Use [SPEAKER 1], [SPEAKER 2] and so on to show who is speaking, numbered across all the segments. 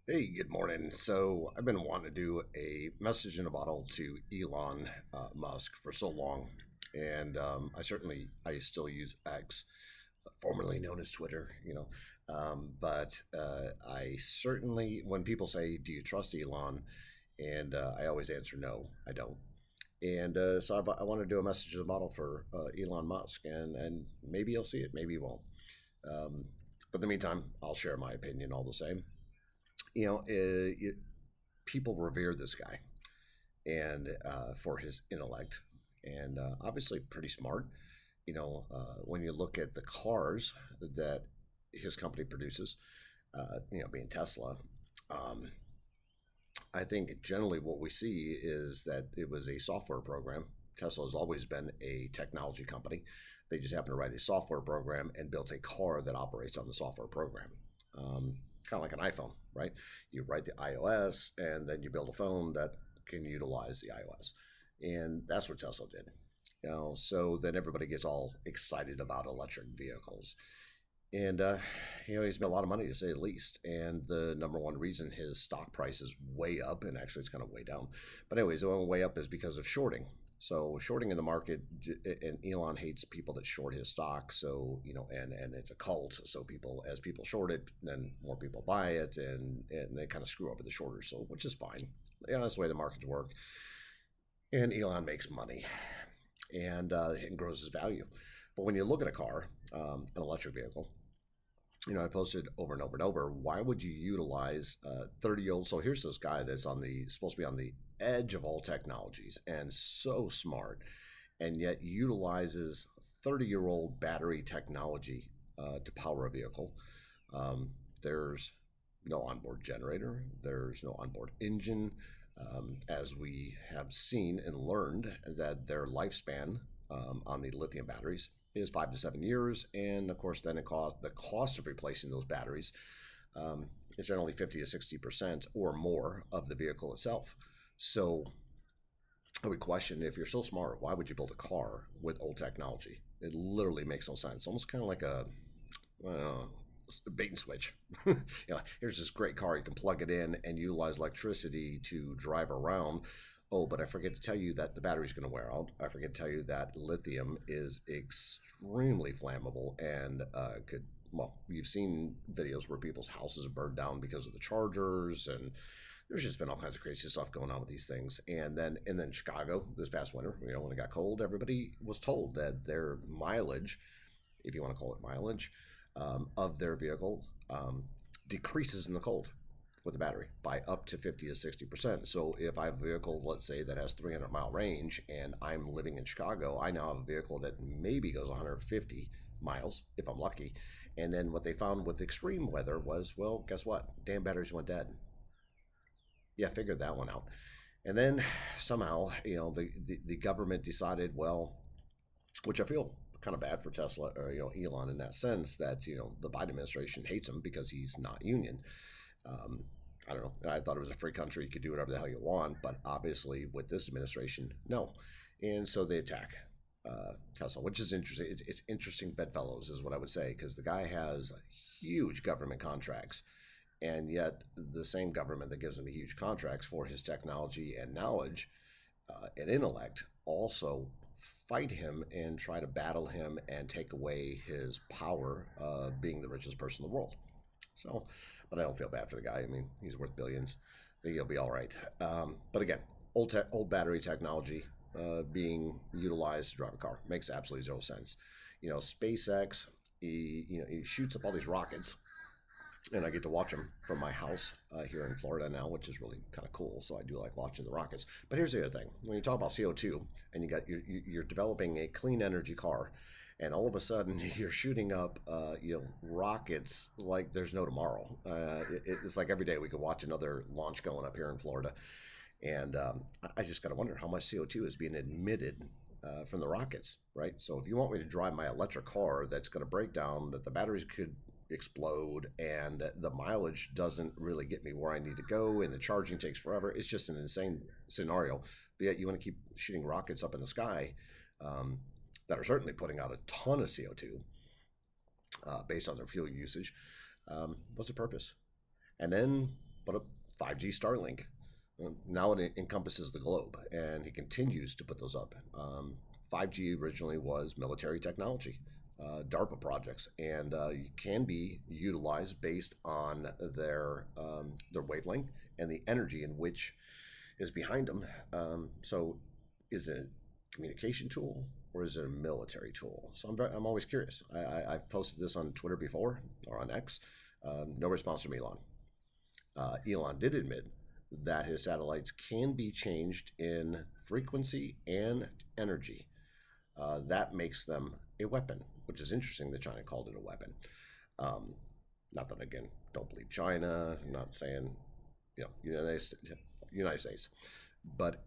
[SPEAKER 1] Hey, good morning. So I've been wanting to do a message in a bottle to Elon Musk for so long, and I still use X, formerly known as Twitter. But I certainly, when people say, "Do you trust Elon?" and I always answer no, I don't. And I want to do a message in a bottle for Elon Musk, and maybe he'll see it, maybe he won't. But in the meantime, I'll share my opinion all the same. You know, people revere this guy and for his intellect and obviously pretty smart. When you look at the cars that his company produces, being Tesla, um, I think generally what we see is that it was a software program. Tesla has always been a technology company. They just happened to write a software program and built a car that operates on the software program. Kind of like an iPhone, right? You write the iOS and then you build a phone that can utilize the iOS. And that's what Tesla did. So then everybody gets all excited about electric vehicles. And he's made a lot of money to say the least. And the number one reason his stock price is way up, and actually it's kind of way down. But anyways, the one way up is because of shorting. So shorting in the market, and Elon hates people that short his stock. So and it's a cult. So as people short it, then more people buy it, and they kind of screw over the shorters. So which is fine. That's the way the markets work. And Elon makes money and grows his value. But when you look at a car, an electric vehicle, I posted over and over and over. Why would you utilize 30-year-old? So here's this guy that's supposed to be on the edge of all technologies and so smart, and yet utilizes 30-year-old battery technology to power a vehicle. There's no onboard generator. There's no onboard engine. As we have seen and learned that their lifespan on the lithium batteries is 5 to 7 years, and of course, then the cost of replacing those batteries is generally 50 to 60% or more of the vehicle itself. So I would question, if you're so smart, why would you build a car with old technology? It literally makes no sense. Almost kind of like I don't know, a bait and switch. Here's this great car. You can plug it in and utilize electricity to drive around. Oh, but I forget to tell you that the battery's going to wear out. I forget to tell you that lithium is extremely flammable and you've seen videos where people's houses are burned down because of the chargers, and there's just been all kinds of crazy stuff going on with these things. And then Chicago this past winter, when it got cold, everybody was told that their mileage, if you want to call it mileage, of their vehicle decreases in the cold with the battery by up to 50 to 60%. So if I have a vehicle, let's say, that has 300-mile range and I'm living in Chicago, I now have a vehicle that maybe goes 150 miles if I'm lucky. And then what they found with extreme weather was, well, guess what? Damn batteries went dead. Yeah, figured that one out. And then somehow, the government decided, well, which I feel kind of bad for Tesla or Elon in that sense, that the Biden administration hates him because he's not union. I don't know. I thought it was a free country. You could do whatever the hell you want, but obviously with this administration, no. And so they attack Tesla, which is interesting. It's interesting bedfellows is what I would say, because the guy has huge government contracts, and yet the same government that gives him huge contracts for his technology and knowledge and intellect also fight him and try to battle him and take away his power of being the richest person in the world. So, but I don't feel bad for the guy. I mean, he's worth billions. I think he'll be all right. But again, old battery technology being utilized to drive a car makes absolutely zero sense. SpaceX, he shoots up all these rockets, and I get to watch them from my house here in Florida now, which is really kind of cool. So I do like watching the rockets. But here's the other thing: when you talk about CO2, and you're developing a clean energy car, and all of a sudden you're shooting up rockets like there's no tomorrow. It's like every day we could watch another launch going up here in Florida, and I just got to wonder how much CO2 is being emitted from the rockets, right? So if you want me to drive my electric car that's going to break down, that the batteries could explode, and the mileage doesn't really get me where I need to go, and the charging takes forever, it's just an insane scenario. But yet you want to keep shooting rockets up in the sky that are certainly putting out a ton of CO2 based on their fuel usage. What's the purpose? And then put up 5G Starlink. Now it encompasses the globe, and he continues to put those up. 5G originally was military technology, DARPA projects, and can be utilized based on their wavelength and the energy in which is behind them. So, is it a communication tool or is it a military tool? So I'm always curious. I've posted this on Twitter before or on X. No response from Elon. Elon did admit that his satellites can be changed in frequency and energy. That makes them a weapon, which is interesting that China called it a weapon. Um, Not that, again, don't believe China. I'm not saying, United States. But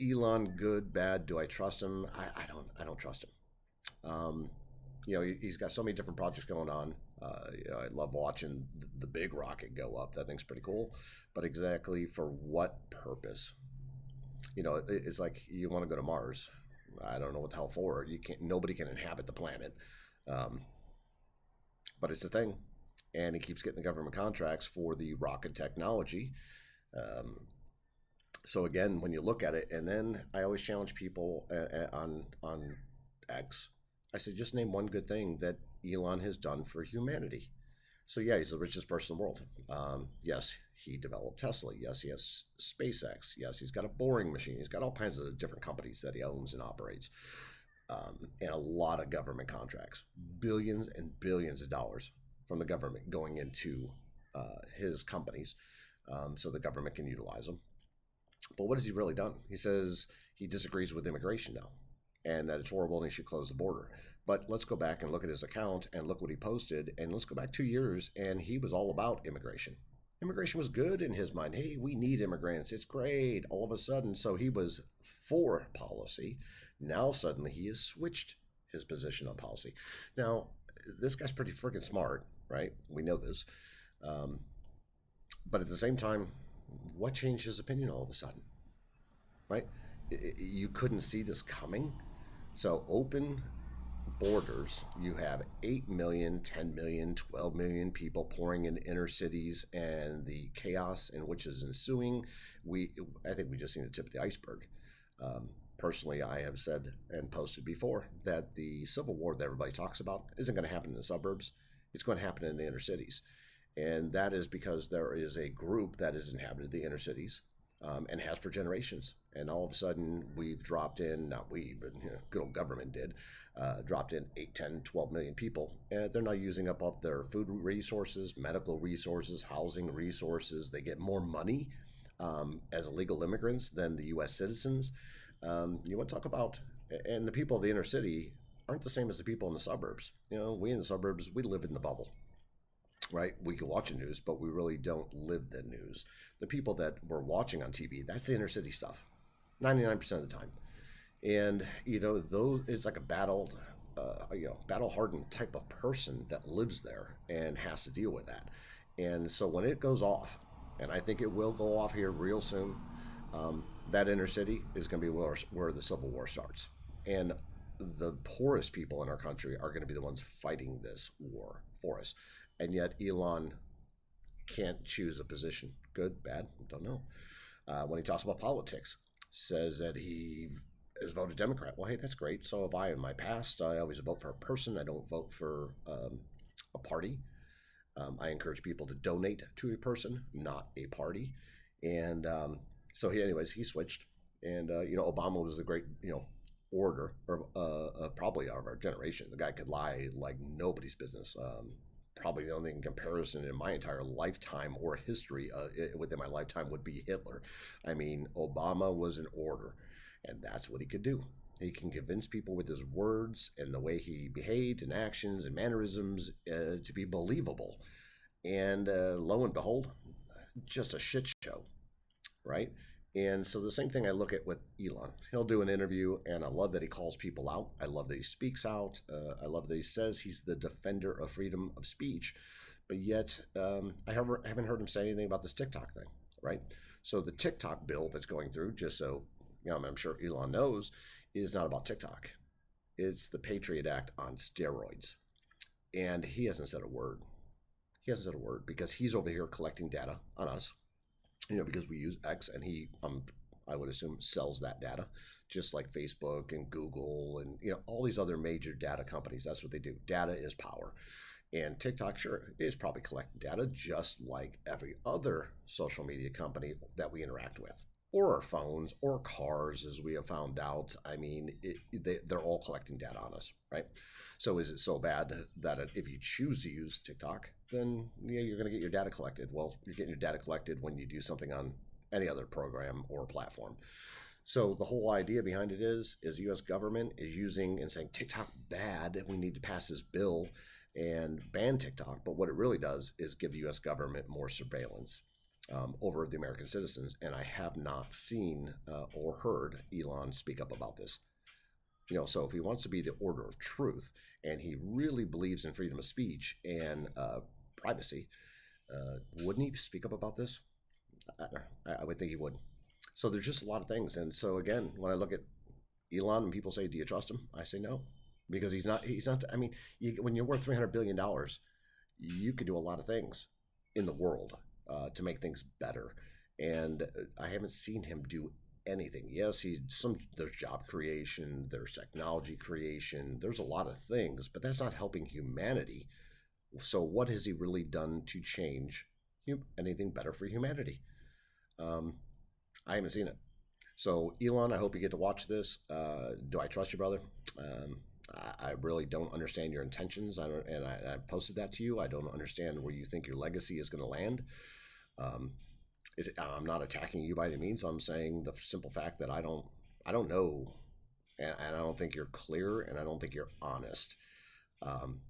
[SPEAKER 1] Elon, good, bad, do I trust him? I don't trust him. He's got so many different projects going on. I love watching the big rocket go up. That thing's pretty cool. But exactly for what purpose? It's like you want to go to Mars. I don't know what the hell for. You can't. Nobody can inhabit the planet. Um, but it's a thing, and he keeps getting the government contracts for the rocket technology. Um, so again, when you look at it, and then I always challenge people on X. I said, just name one good thing that Elon has done for humanity. So yeah, he's the richest person in the world. Yes, he developed Tesla. Yes, he has SpaceX. Yes, he's got a boring machine. He's got all kinds of different companies that he owns and operates, and a lot of government contracts, billions and billions of dollars from the government going into his companies, so the government can utilize them. But what has he really done? He says he disagrees with immigration now, and that it's horrible and he should close the border. But let's go back and look at his account and look what he posted, and let's go back 2 years, and he was all about immigration. Immigration was good in his mind. Hey, we need immigrants. It's great. All of a sudden, so he was for policy. Now suddenly he has switched his position on policy. Now, this guy's pretty freaking smart, right? We know this. Um, but at the same time, what changed his opinion all of a sudden, right? You couldn't see this coming. So open borders, you have 8 million, 10 million, 12 million people pouring into inner cities, and the chaos in which is ensuing. I think we just seen the tip of the iceberg. Personally, I have said and posted before that the civil war that everybody talks about isn't going to happen in the suburbs. It's going to happen in the inner cities. And that is because there is a group that has inhabited the inner cities, and has for generations. And all of a sudden, we've dropped in, not we, but good old government did, dropped in 8, 10, 12 million people. And they're now using up all their food resources, medical resources, housing resources. They get more money as illegal immigrants than the U.S. citizens. You want to talk about, and the people of the inner city aren't the same as the people in the suburbs. We in the suburbs, we live in the bubble. Right? We can watch the news, but we really don't live the news. The people that we're watching on TV, that's the inner city stuff, 99% of the time. And those it's like a battle hardened type of person that lives there and has to deal with that. And so when it goes off, and I think it will go off here real soon, that inner city is going to be where the Civil War starts. And the poorest people in our country are going to be the ones fighting this war for us. And yet Elon can't choose a position. Good, bad, don't know. When he talks about politics, says that he has voted Democrat. Well, hey, that's great. So have I in my past. I always vote for a person. I don't vote for a party. I encourage people to donate to a person, not a party. And so he switched. And, Obama was the great, orator, or probably of our generation. The guy could lie like nobody's business. Probably the only comparison in my entire lifetime or history within my lifetime would be Hitler. I mean, Obama was an orator, and that's what he could do. He can convince people with his words and the way he behaved and actions and mannerisms to be believable. And lo and behold, just a shit show, right? And so the same thing I look at with Elon. He'll do an interview, and I love that he calls people out. I love that he speaks out. I love that he says he's the defender of freedom of speech. But yet, I haven't heard him say anything about this TikTok thing, right? So the TikTok bill that's going through, just so I'm sure Elon knows, is not about TikTok. It's the Patriot Act on steroids. And he hasn't said a word. He hasn't said a word because he's over here collecting data on us, because we use X, and he, I would assume, sells that data, just like Facebook and Google and all these other major data companies. That's what they do. Data is power, and TikTok, sure, is probably collecting data just like every other social media company that we interact with, or our phones, or cars, as we have found out. I mean, they're all collecting data on us, right? So is it so bad that if you choose to use TikTok, then yeah, you're going to get your data collected? Well, you're getting your data collected when you do something on any other program or platform. So the whole idea behind it is the U.S. government is using and saying TikTok bad, and we need to pass this bill and ban TikTok. But what it really does is give the U.S. government more surveillance over the American citizens. And I have not seen or heard Elon speak up about this. So if he wants to be the order of truth, and he really believes in freedom of speech and privacy, wouldn't he speak up about this? I would think he would. So there's just a lot of things. And so again, when I look at Elon and people say, "Do you trust him?" I say no, because he's not. He's not. I mean, when you're worth $300 billion, you could do a lot of things in the world to make things better. And I haven't seen him do anything. Yes, there's job creation, there's technology creation, there's a lot of things, but that's not helping humanity. So what has he really done to change anything better for humanity? Um, I haven't seen it. So Elon, I hope you get to watch this. Do I trust you, brother? I really don't understand your intentions. I posted that to you. I don't understand where you think your legacy is going to land. Um, I'm not attacking you by any means. I'm saying the simple fact that I don't know, and I don't think you're clear, and I don't think you're honest. Um,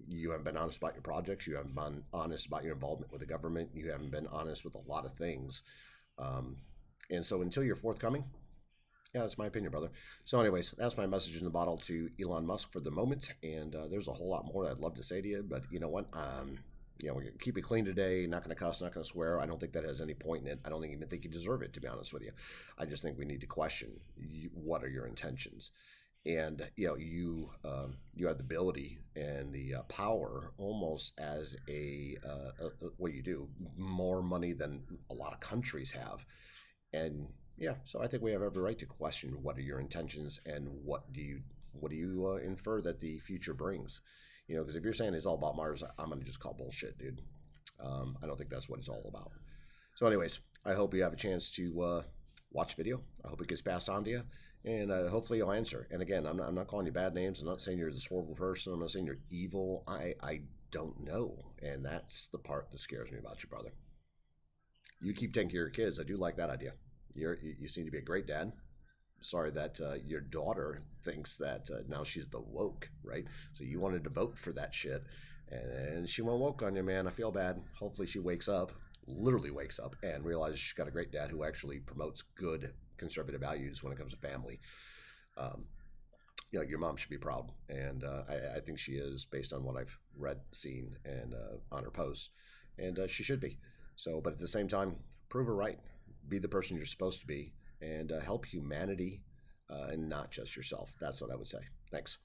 [SPEAKER 1] you haven't been honest about your projects. You haven't been honest about your involvement with the government. You haven't been honest with a lot of things. Um, and so until you're forthcoming, yeah, that's my opinion, brother. So, anyways, that's my message in the bottle to Elon Musk for the moment. And there's a whole lot more that I'd love to say to you, but you know what? We're gonna keep it clean today. Not gonna cuss, not gonna swear. I don't think that has any point in it. I don't even think you deserve it, to be honest with you. I just think we need to question what are your intentions. And you have the ability and the power, almost as what you do, more money than a lot of countries have. And yeah, so I think we have every right to question what are your intentions, and what do you infer that the future brings. Because if you're saying it's all about Mars, I'm gonna just call bullshit, dude. I don't think that's what it's all about. So, anyways, I hope you have a chance to watch video. I hope it gets passed on to you, and hopefully you'll answer. And again, I'm not calling you bad names. I'm not saying you're this horrible person. I'm not saying you're evil. I don't know, and that's the part that scares me about you, brother. You keep taking care of your kids. I do like that idea. You seem to be a great dad. Sorry that your daughter thinks that now she's the woke, right? So you wanted to vote for that shit, and she went woke on you, man. I feel bad. Hopefully she wakes up, literally wakes up, and realizes she's got a great dad who actually promotes good conservative values when it comes to family. Um, your mom should be proud, and I think she is, based on what I've read, seen, and on her posts, and she should be. So, but at the same time, prove her right. Be the person you're supposed to be, and help humanity, and not just yourself. That's what I would say. Thanks.